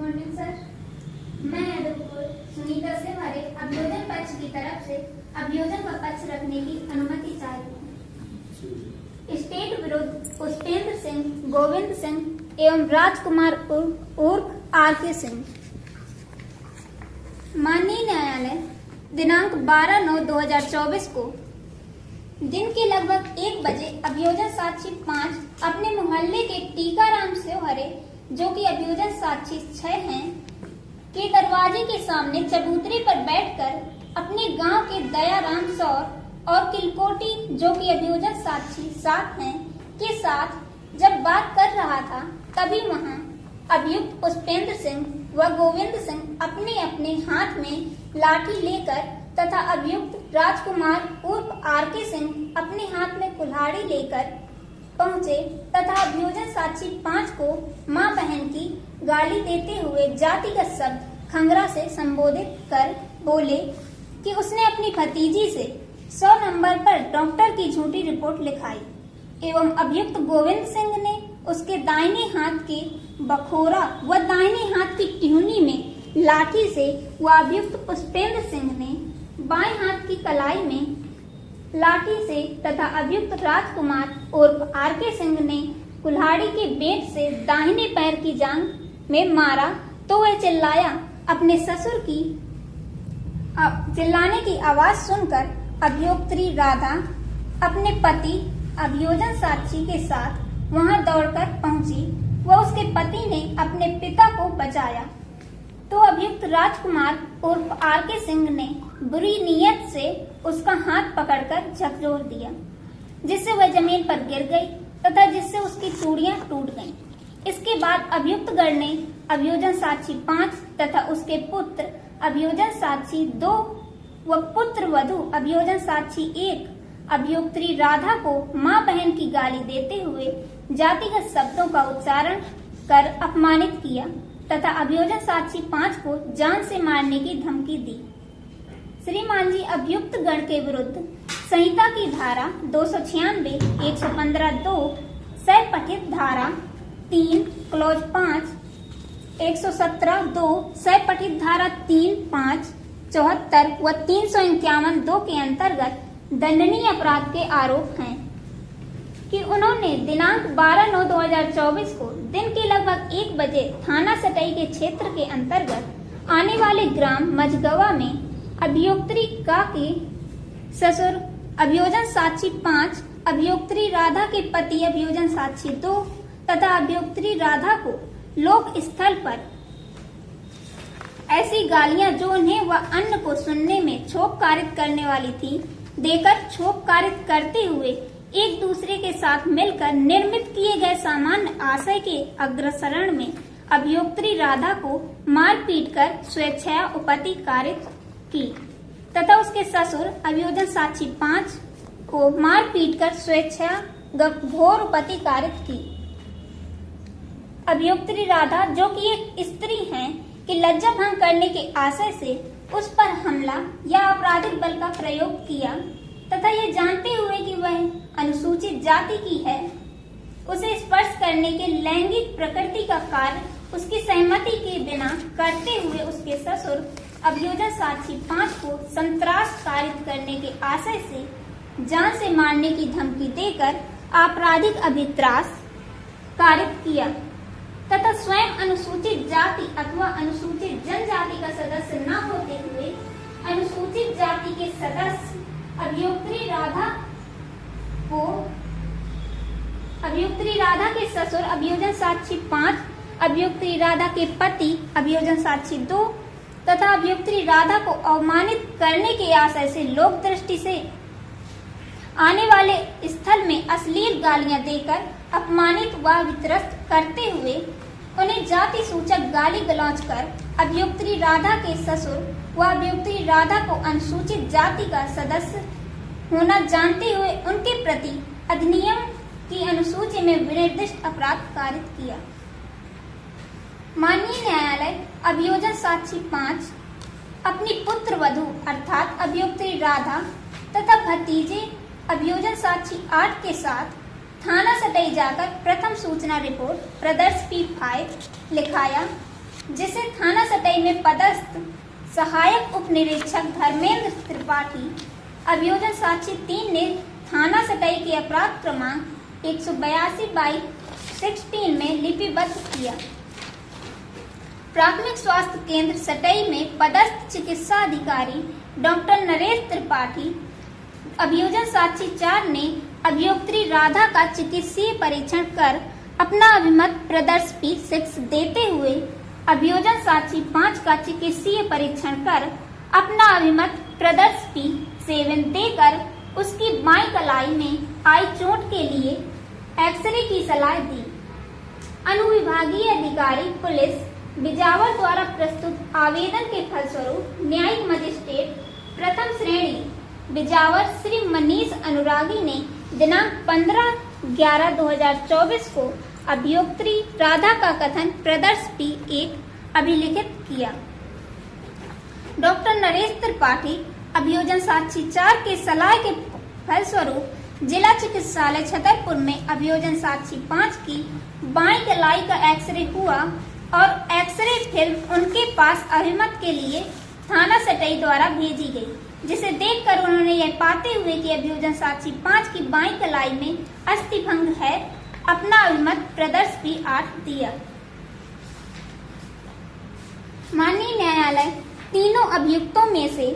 Morning sir. मैं सुनीता से हमारे अभियोजन पक्ष की तरफ से अभियोजन का पक्ष रखने की अनुमति चाहती हूँ। स्टेट विरुद्ध पुष्पेंद्र सिंह, गोविंद सिंह एवं राजकुमार उर्फ आर.के. सिंह। माननीय न्यायालय दिनांक 12/9/2024 को दिन के लगभग 1 बजे अभियोजन साक्षी 5 अपने मोहल्ले के टीकाराम सेवहरे, जो कि अभियोजन साक्षी 6 हैं, के दरवाजे के सामने चबूतरे पर बैठकर अपने गांव के दयाराम सौर और किलकोटी, जो कि अभियोजन साक्षी 7 हैं, के साथ जब बात कर रहा था, तभी वहां अभियुक्त पुष्पेंद्र सिंह व गोविंद सिंह अपने अपने हाथ में लाठी लेकर तथा अभियुक्त राजकुमार उर्फ आर.के. सिंह अपने हाथ में कुल्हाड़ी लेकर पहुंचे तथा अभियोजन साक्षी 5 को मां बहन की गाली देते हुए जातिगत शब्द खंगरा से संबोधित कर बोले कि उसने अपनी भतीजी से 100 नंबर पर डॉक्टर की झूठी रिपोर्ट लिखाई एवं अभियुक्त गोविंद सिंह ने उसके दाहिने हाथ के बखोरा व दाहिने हाथ की टिहुनी में लाठी से व अभियुक्त पुष्पेंद्र सिंह ने बाएं हाथ की कलाई में लाठी से तथा अभियुक्त राजकुमार उर्फ आर.के. सिंह ने कुल्हाड़ी के बेंट से दाहिने पैर की जांघ में मारा तो वह चिल्लाया। अपने ससुर की चिल्लाने की आवाज सुनकर अभियोक्त्री राधा अपने पति अभियोजन साक्षी के साथ वहां दौड़कर पहुंची व उसके पति ने अपने पिता को बचाया तो अभियुक्त राजकुमार उर्फ आर.के. सिंह ने बुरी नीयत से उसका हाथ पकड़कर झकझोर दिया, जिससे वह जमीन पर गिर गई तथा जिससे उसकी चूड़ियां टूट गईं। इसके बाद अभियुक्त गण ने अभियोजन साक्षी 5 तथा उसके पुत्र अभियोजन साक्षी 2 व पुत्र वधू अभियोजन साक्षी 1 अभियोक्त्री राधा को मां बहन की गाली देते हुए जातिगत शब्दों का उच्चारण कर अपमानित किया तथा अभियोजन साक्षी 5 को जान से मारने की धमकी दी। श्रीमान जी अभियुक्त गण के विरुद्ध संहिता की धारा 296, 115(2), सह पठित धारा 3 क्लॉज 5, 117(2), सह पठित धारा 3, 5, 74 व 351(2) के अंतर्गत दंडनीय अपराध के आरोप हैं कि उन्होंने दिनांक 12/9/2024 को दिन के लगभग 1 बजे थाना सटई के क्षेत्र के अंतर्गत आने वाले ग्राम मझगवा में अभियोक्त्री का के ससुर अभियोजन साक्षी 5, अभियोक्त्री राधा के पति अभियोजन साक्षी 2 तथा अभियोक्त्री राधा को लोक स्थल पर ऐसी गालियां जो उन्हें व अन्य को सुनने में क्षोभ कारित करने वाली थी, देकर क्षोभ कारित करते हुए एक दूसरे के साथ मिलकर निर्मित किए गए सामान्य आशय के अग्रसरण में अभियोक्त्री राधा को मार पीट कर स्वेच्छया उपति कारित की तथा उसके ससुर अभियोजन साक्षी 5 को मार पीट कर स्वेच्छया घोर उपति कारित की। अभियोक्त्री राधा, जो कि एक स्त्री हैं, कि लज्जा भंग करने के आशय से उस पर हमला या आपराधिक बल का प्रयोग किया तथा ये जानते हुए कि वह अनुसूचित जाति की है, उसे स्पर्श करने के लैंगिक प्रकृति का कार्य उसकी सहमति के बिना करते हुए उसके ससुर अभियोजन साक्षी 5 को संत्रास कारित करने के आशय से जान से मारने की धमकी देकर आपराधिक अभित्रास कारित किया तथा स्वयं अनुसूचित जाति अथवा अनुसूचित जनजाति का सदस्य न होते हुए अनुसूचित जाति के सदस्य अभियोक्त्री राधा के ससुर अभियोजन साक्षी 5, अभियोक्त्री राधा के पति अभियोजन साक्षी 2 तथा अभियोक्त्री राधा को अवमानित करने के आशय से लोक दृष्टि से आने वाले स्थल में अश्लील गालियां देकर अपमानित व वित्रस्त करते हुए उन्हें जाति सूचक गाली गलौज कर अभियोक्त्री राधा के ससुर व अभियोक्त्री राधा को अनुसूचित जाति का सदस्य होना जानते हुए उनके प्रति अधिनियम की अनुसूची में विनिर्दिष्ट अपराध कारित किया। माननीय न्यायालय अभियोजन साक्षी 5 अपनी पुत्र वधू अर्थात अभियोक्त्री राधा तथा भतीजे अभियोजन साक्षी 8 के साथ थाना सटई जाकर प्रथम सूचना रिपोर्ट प्रदर्श P5 लिखाया जिसे थाना सटई में पदस्थ सहायक उप निरीक्षक धर्मेंद्र त्रिपाठी अभियोजन साक्षी 3 ने थाना सटई के अपराध क्रमांक 182/16 में लिपिबद्ध किया। प्राथमिक स्वास्थ्य केंद्र सटई में पदस्थ चिकित्सा अधिकारी डॉक्टर नरेश त्रिपाठी अभियोजन साक्षी 4 ने अभियोक्त्री राधा का चिकित्सीय परीक्षण कर अपना अभिमत प्रदर्श P6 देते हुए अभियोजन साक्षी 5 का चिकित्सीय परीक्षण कर अपना अभिमत प्रदर्श P7 देकर उसकी बाईं कलाई में आई चोट के लिए एक्सरे की सलाह दी। अनुविभागीय अधिकारी पुलिस बिजावर द्वारा प्रस्तुत आवेदन के फलस्वरूप न्यायिक मजिस्ट्रेट प्रथम श्रेणी बिजावर श्री मनीष अनुरागी ने दिनांक 15/11/2024 को अभियोक्त्री राधा का कथन प्रदर्श P1 अभिलिखित किया। डॉक्टर नरेश त्रिपाठी अभियोजन साक्षी 4 के सलाह के फलस्वरूप जिला चिकित्सालय छतरपुर में अभियोजन साक्षी 5 की बाईं कलाई का एक्सरे हुआ और एक्सरे फिल्म उनके पास अभिमत के लिए थाना सटई द्वारा भेजी गई, जिसे देखकर उन्होंने यह पाते हुए कि अभियोजन साक्षी 5 की बाईं कलाई में अस्थिभंग है, अपना अभिमत प्रदर्श P8 दिया। माननीय न्यायालय तीनों अभियुक्तों में से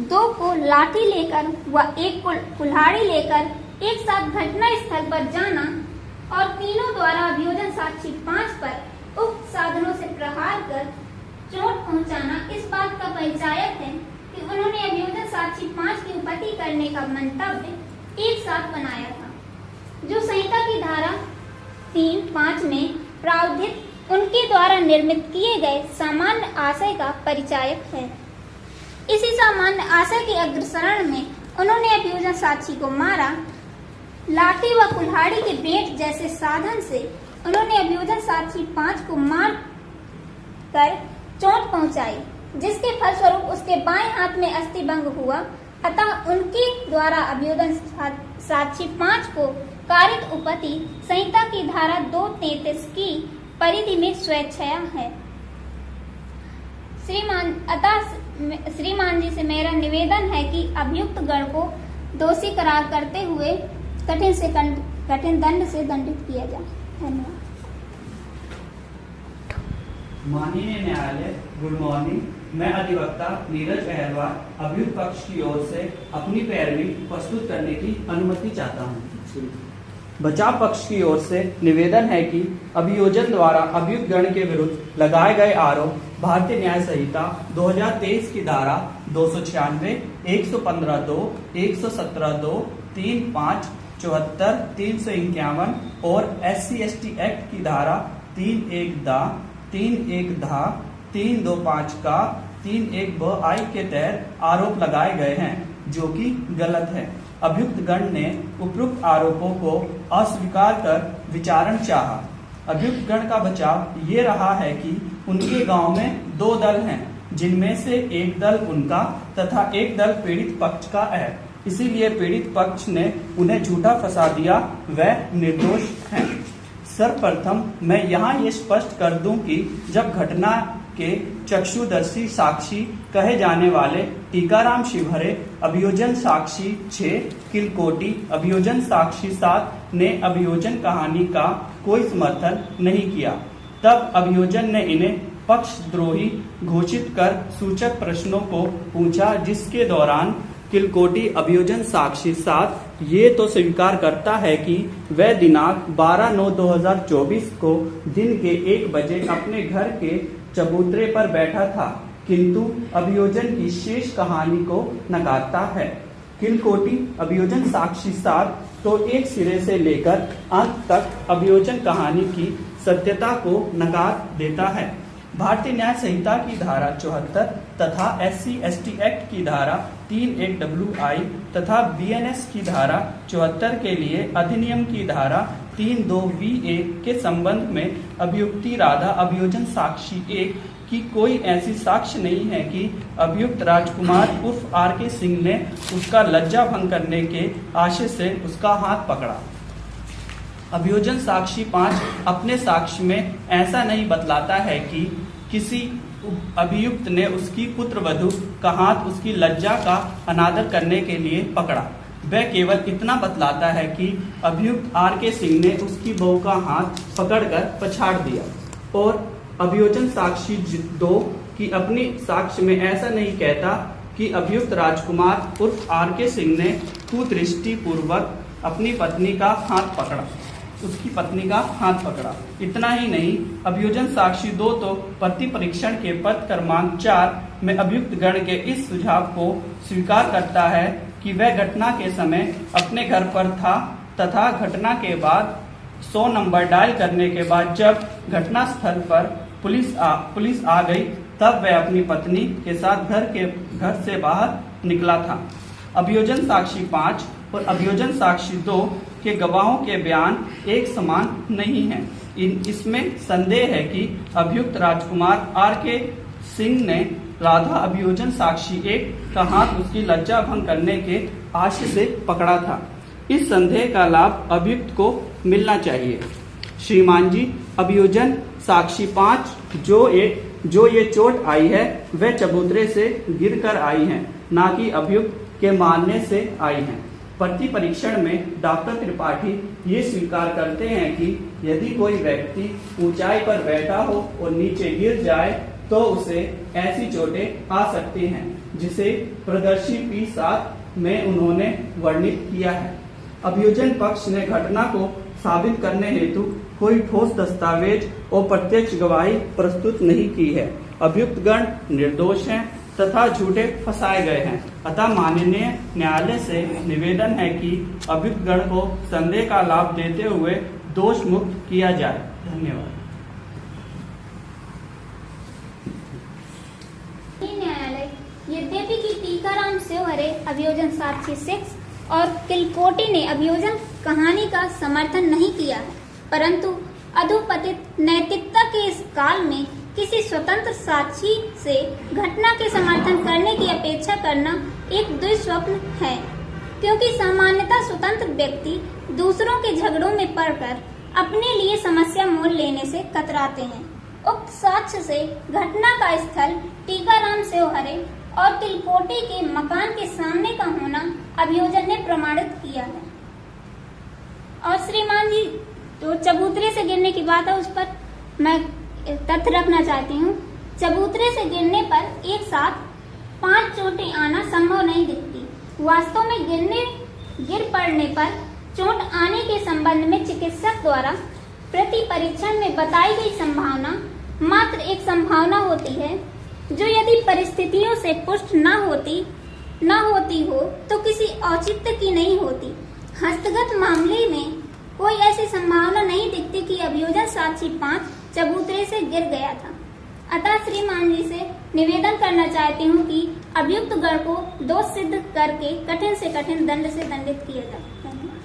2 को लाठी लेकर व 1 को कुल्हाड़ी लेकर एक साथ घटना स्थल पर जाना और तीनों द्वारा अभियोजन साक्षी 5 पर उक्त साधनों से प्रहार कर चोट पहुंचाना इस बात का परिचायक है कि उन्होंने अभियोजन साक्षी 5 की उपपत्ति करने का मंतव्य एक साथ बनाया था, जो संहिता की धारा 3(5) में प्रावधानित उनके द्वारा निर्मित किए गए सामान्य आशय का परिचायक है। इसी सामान्य आशय के अग्रसरण में उन्होंने अभियोजन साक्षी को मारा। लाठी व कुल्हाड़ी के बेंट जैसे साधन से उन्होंने अभियोजन साक्षी 5 को मार कर चोट पहुंचाई, जिसके फलस्वरूप उसके बाएं हाथ में अस्थिभंग हुआ। अतः उनके द्वारा अभियोजन साक्षी 5 को कारित उपपत्ति संहिता की धारा 233 की परिधि में स्वेच्छया है। श्रीमान जी से मेरा निवेदन है कि अभियुक्त गण को दोषी करार करते हुए कठिन दंड से दंडित किया जाए। धन्यवाद। माननीय न्यायालय, गुड मॉर्निंग। मैं अधिवक्ता नीरज अहलवाल अभियुक्त पक्ष की ओर से अपनी पैरवी प्रस्तुत करने की अनुमति चाहता हूँ। बचाव पक्ष की ओर से निवेदन है कि अभियोजन द्वारा अभियुक्त गण के विरुद्ध लगाए गए आरोप भारतीय न्याय संहिता 2023 की धारा 296, 115(2), 117(2), 3(5), 74, 351 और SC/ST एक्ट की धारा 3(1)(दा), 3(1)(धा), 325 का 3(1)(ब)(I) के तहत आरोप लगाए गए हैं, जो कि गलत है। अभियुक्त गण ने उपरोक्त आरोपों को अस्वीकार कर विचारण चाहा। अभियुक्त गण का बचाव ये रहा है कि उनके गांव में 2 दल हैं, जिनमें से एक दल उनका तथा एक दल पीड़ित पक्ष का है। इसीलिए पीड़ित पक्ष ने उन्हें झूठा फंसा दिया, वह निर्दोष हैं। सर्वप्रथम मैं यहाँ ये स्पष्ट कर दूं कि जब घटना के चक्षुदर्शी साक्षी कहे जाने वाले टीकाराम शिवहरे अभियोजन साक्षी 6, किलकोटी अभियोजन साक्षी 7 ने अभियोजन कहानी का कोई समर्थन नहीं किया, तब अभियोजन ने इन्हें पक्षद्रोही घोषित कर सूचक प्रश्नों को पूछा, जिसके दौरान किलकोटी अभियोजन साक्षी 7 ये तो स्वीकार करता है कि वह दिनांक 12/9/2024 को दिन के 1 बजे अपने घर के चबूतरे पर बैठा था, किंतु अभियोजन की शेष कहानी को नकारता है। किलकोटी अभियोजन साक्षी 7 तो एक सिरे से लेकर अंत तक अभियोजन कहानी की सत्यता को नकार देता है। भारतीय न्याय संहिता की धारा 74 तथा SC/ST एक्ट की धारा 3(1)(I) तथा BNS की धारा 74 के लिए अधिनियम की धारा 3(2)(VA) के संबंध में अभियुक्ति राधा अभियोजन साक्षी 1 की कोई ऐसी साक्ष्य नहीं है कि अभियुक्त राजकुमार उर्फ RK सिंह ने उसका लज्जा भंग करने के आशय से उसका हाथ पकड़ा। अभियोजन साक्षी 5 अपने साक्ष्य में ऐसा नहीं बतलाता है कि किसी अभियुक्त ने उसकी पुत्रवधू का हाथ उसकी लज्जा का अनादर करने के लिए पकड़ा। वह केवल इतना बतलाता है कि अभियुक्त आर.के. सिंह ने उसकी बहू का हाथ पकड़कर पछाड़ दिया और अभियोजन साक्षी 2 की अपनी साक्ष्य में ऐसा नहीं कहता कि अभियुक्त राजकुमार उर्फ आर.के. सिंह ने कुदृष्टि पूर्वक अपनी पत्नी का हाथ पकड़ा, उसकी पत्नी का हाथ पकड़ा। इतना ही नहीं, अभियोजन साक्षी 2 तो प्रति परीक्षण के पद क्रमांक 4 में अभियुक्त गण के इस सुझाव को स्वीकार करता है कि वह घटना के समय अपने घर पर था तथा घटना के बाद 100 नंबर डायल करने के बाद जब घटना स्थल पर पुलिस आ गई तब वह अपनी पत्नी के साथ घर से बाहर निकला था। अभियोजन साक्षी 5 और अभियोजन साक्षी 2 के गवाहों के बयान एक समान नहीं हैं। इसमें संदेह है कि अभियुक्त राजकुमार आर.के. सिंह ने राधा अभियोजन साक्षी 1 का हाथ उसकी लज्जा भंग करने के आशय से पकड़ा था। इस संदेह का लाभ अभियुक्त को मिलना चाहिए। श्रीमान जी, अभियोजन साक्षी 5 जो ये चोट आई है वह चबूतरे से गिरकर आई है, ना कि अभियुक्त के मारने से आई है। प्रति परीक्षण में डॉक्टर त्रिपाठी ये स्वीकार करते हैं कि यदि कोई व्यक्ति ऊंचाई पर बैठा हो और नीचे गिर जाए तो उसे ऐसी चोटें आ सकती हैं, जिसे प्रदर्शी P7 में उन्होंने वर्णित किया है। अभियोजन पक्ष ने घटना को साबित करने हेतु कोई ठोस दस्तावेज और प्रत्यक्ष गवाही प्रस्तुत नहीं की है। अभियुक्त गण निर्दोष हैं तथा झूठे फंसाए गए हैं। अतः माननीय न्यायालय से निवेदन है कि अभियुक्त गण को संदेह का लाभ देते हुए दोष मुक्त किया जाए। धन्यवाद। न्यायालय यद्यपि कि टीकाराम सेवहरे अभियोजन साक्षी 6 और किलकोटी ने अभियोजन कहानी का समर्थन नहीं किया है, परंतु अधोपतित नैतिकता के इस काल में किसी स्वतंत्र साक्षी से घटना के समर्थन करने की अपेक्षा करना एक दुस्वप्न है, क्योंकि सामान्यतः स्वतंत्र व्यक्ति दूसरों के झगड़ों में पड़कर अपने लिए समस्या मोल लेने से कतराते हैं। उक्त साक्ष्य से घटना का स्थल टीकाराम सेवहरे और तिलकोटी के मकान के सामने का होना अभियोजन ने प्रमाणित किया है। और श्रीमान जी, तो चबूतरे से गिरने की बात है, उस पर मैं तथ्य रखना चाहती हूँ। चबूतरे से गिरने पर एक साथ 5 चोटें आना संभव नहीं दिखती। वास्तव में गिर पड़ने पर चोट आने के संबंध में चिकित्सक द्वारा प्रति परीक्षण में बताई गई संभावना मात्र एक संभावना होती है, जो यदि परिस्थितियों से पुष्ट न होती हो तो किसी औचित्य की नहीं होती। हस्तगत मामले में कोई ऐसी संभावना नहीं दिखती कि अभियोजन साक्षी 5 चबूतरे से गिर गया था। अतः श्रीमान जी से निवेदन करना चाहती हूँ कि अभियुक्त गण को दोष सिद्ध करके कठिन से कठिन दंड से दंडित किया जाए। धन्यवाद।